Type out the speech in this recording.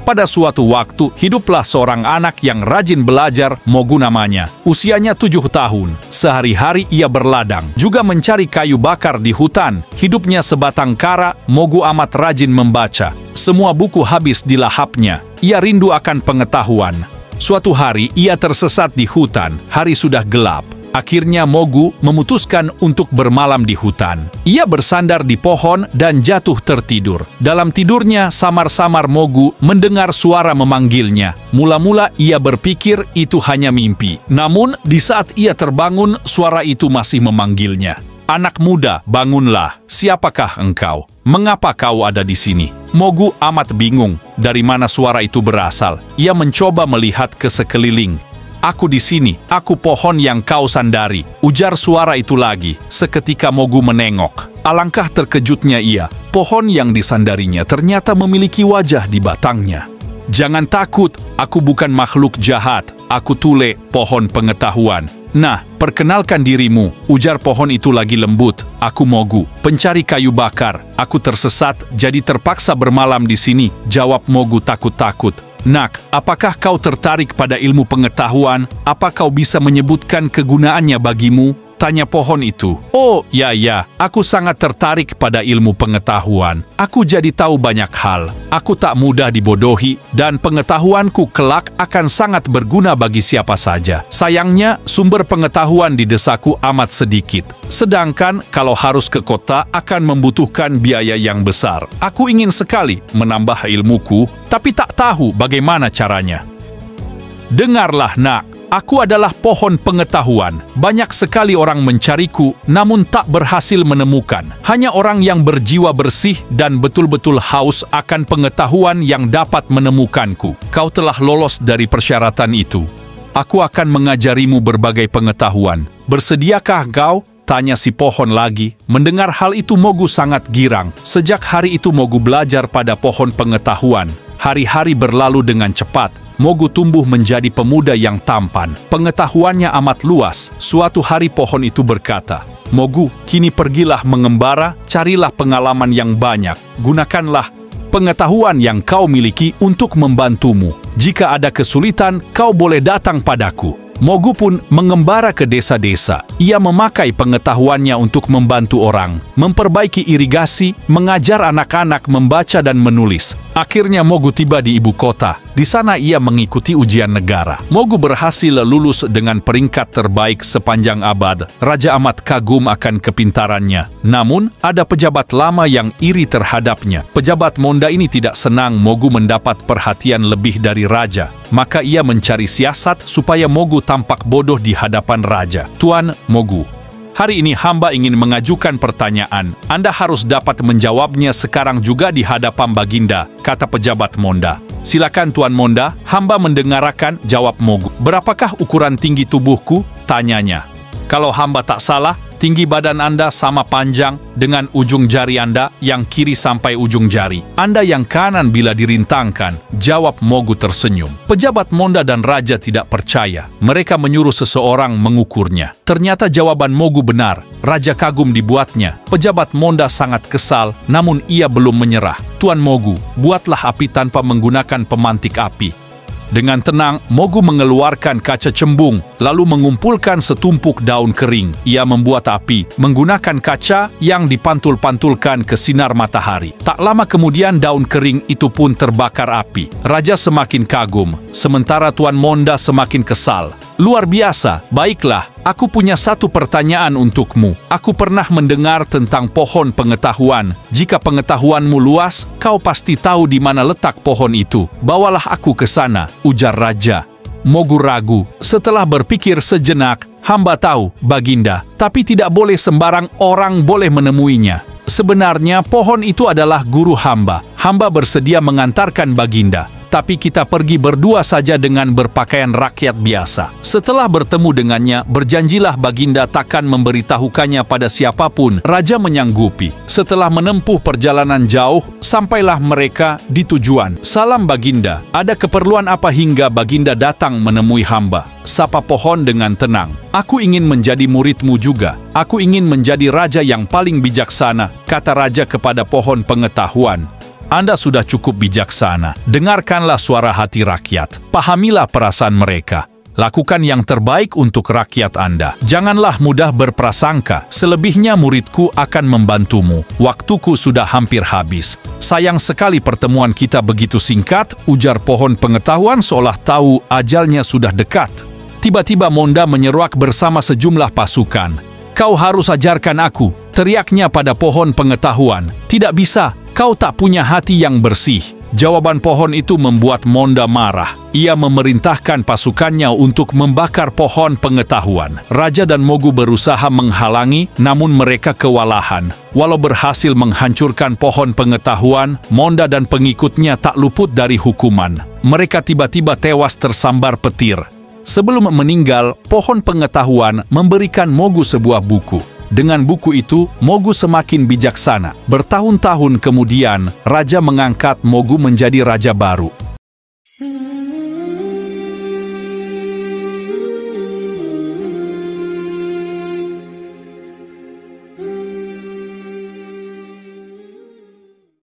Pada suatu waktu, hiduplah seorang anak yang rajin belajar, Mogu namanya. Usianya 7 tahun. Sehari-hari ia berladang, juga mencari kayu bakar di hutan. Hidupnya sebatang kara, Mogu amat rajin membaca. Semua buku habis dilahapnya. Ia rindu akan pengetahuan. Suatu hari, ia tersesat di hutan. Hari sudah gelap. Akhirnya Mogu memutuskan untuk bermalam di hutan. Ia bersandar di pohon dan jatuh tertidur. Dalam tidurnya, samar-samar Mogu mendengar suara memanggilnya. Mula-mula ia berpikir itu hanya mimpi. Namun, di saat ia terbangun, suara itu masih memanggilnya. "Anak muda, bangunlah. Siapakah engkau? Mengapa kau ada di sini?" Mogu amat bingung dari mana suara itu berasal. Ia mencoba melihat ke sekeliling. "Aku di sini, aku pohon yang kau sandari," ujar suara itu lagi. Seketika Mogu menengok. Alangkah terkejutnya ia. Pohon yang disandarinya ternyata memiliki wajah di batangnya. "Jangan takut, aku bukan makhluk jahat. Aku Tule, pohon pengetahuan." "Nah, perkenalkan dirimu," ujar pohon itu lagi lembut. "Aku Mogu, pencari kayu bakar. Aku tersesat, jadi terpaksa bermalam di sini," jawab Mogu takut-takut. "Nak, apakah kau tertarik pada ilmu pengetahuan? Apa kau bisa menyebutkan kegunaannya bagimu?" tanya pohon itu. "Oh, ya, aku sangat tertarik pada ilmu pengetahuan. Aku jadi tahu banyak hal. Aku tak mudah dibodohi, dan pengetahuanku kelak akan sangat berguna bagi siapa saja. Sayangnya, sumber pengetahuan di desaku amat sedikit. Sedangkan kalau harus ke kota akan membutuhkan biaya yang besar. Aku ingin sekali menambah ilmuku, tapi tak tahu bagaimana caranya." "Dengarlah, nak. Aku adalah pohon pengetahuan. Banyak sekali orang mencariku, namun tak berhasil menemukan. Hanya orang yang berjiwa bersih dan betul-betul haus akan pengetahuan yang dapat menemukanku. Kau telah lolos dari persyaratan itu. Aku akan mengajarimu berbagai pengetahuan. Bersediakah kau?" tanya si pohon lagi. Mendengar hal itu Mogu sangat girang. Sejak hari itu Mogu belajar pada pohon pengetahuan. Hari-hari berlalu dengan cepat. Mogu tumbuh menjadi pemuda yang tampan. Pengetahuannya amat luas. Suatu hari pohon itu berkata, "Mogu, kini pergilah mengembara, carilah pengalaman yang banyak. Gunakanlah pengetahuan yang kau miliki untuk membantumu. Jika ada kesulitan, kau boleh datang padaku." Mogu pun mengembara ke desa-desa. Ia memakai pengetahuannya untuk membantu orang, memperbaiki irigasi, mengajar anak-anak membaca dan menulis. Akhirnya Mogu tiba di ibu kota. Di sana ia mengikuti ujian negara. Mogu berhasil lulus dengan peringkat terbaik sepanjang abad. Raja amat kagum akan kepintarannya. Namun, ada pejabat lama yang iri terhadapnya. Pejabat Monda ini tidak senang Mogu mendapat perhatian lebih dari raja. Maka ia mencari siasat supaya Mogu tampak bodoh di hadapan raja. "Tuan Mogu, hari ini hamba ingin mengajukan pertanyaan. Anda harus dapat menjawabnya sekarang juga di hadapan Baginda," kata pejabat Monda. "Silakan Tuan Monda, hamba mendengarkan," jawab Mogu. "Berapakah ukuran tinggi tubuhku?" tanyanya. "Kalau hamba tak salah, tinggi badan Anda sama panjang dengan ujung jari Anda yang kiri sampai ujung jari. Anda yang kanan bila dirintangkan," jawab Mogu tersenyum. Pejabat Monda dan raja tidak percaya. Mereka menyuruh seseorang mengukurnya. Ternyata jawaban Mogu benar. Raja kagum dibuatnya. Pejabat Monda sangat kesal, namun ia belum menyerah. "Tuan Mogu, buatlah api tanpa menggunakan pemantik api." Dengan tenang, Mogu mengeluarkan kaca cembung, lalu mengumpulkan setumpuk daun kering. Ia membuat api, menggunakan kaca yang dipantul-pantulkan ke sinar matahari. Tak lama kemudian daun kering itu pun terbakar api. Raja semakin kagum, sementara Tuan Monda semakin kesal. "Luar biasa, baiklah. Aku punya satu pertanyaan untukmu. Aku pernah mendengar tentang pohon pengetahuan. Jika pengetahuanmu luas, kau pasti tahu di mana letak pohon itu. Bawalah aku ke sana," ujar raja. Mogu ragu. Setelah berpikir sejenak, "Hamba tahu, Baginda, tapi tidak boleh sembarang orang boleh menemuinya. Sebenarnya pohon itu adalah guru hamba. Hamba bersedia mengantarkan Baginda. Tapi kita pergi berdua saja dengan berpakaian rakyat biasa. Setelah bertemu dengannya, berjanjilah Baginda takkan memberitahukannya pada siapapun." Raja menyanggupi. Setelah menempuh perjalanan jauh, sampailah mereka di tujuan. "Salam Baginda, ada keperluan apa hingga Baginda datang menemui hamba?" sapa pohon dengan tenang. "Aku ingin menjadi muridmu juga. Aku ingin menjadi raja yang paling bijaksana," kata raja kepada pohon pengetahuan. Anda sudah cukup bijaksana. Dengarkanlah suara hati rakyat. Pahamilah perasaan mereka. Lakukan yang terbaik untuk rakyat Anda. Janganlah mudah berprasangka. Selebihnya muridku akan membantumu. Waktuku sudah hampir habis. Sayang sekali pertemuan kita begitu singkat, ujar pohon pengetahuan seolah tahu ajalnya sudah dekat. Tiba-tiba Monda menyeruak bersama sejumlah pasukan. Kau harus ajarkan aku, teriaknya pada pohon pengetahuan. Tidak bisa, kau tak punya hati yang bersih. Jawaban pohon itu membuat Monda marah. Ia memerintahkan pasukannya untuk membakar pohon pengetahuan. Raja dan Mogu berusaha menghalangi, namun mereka kewalahan. Walau berhasil menghancurkan pohon pengetahuan, Monda dan pengikutnya tak luput dari hukuman. Mereka tiba-tiba tewas tersambar petir. Sebelum meninggal, pohon pengetahuan memberikan Mogu sebuah buku. Dengan buku itu, Mogu semakin bijaksana. Bertahun-tahun kemudian, raja mengangkat Mogu menjadi raja baru.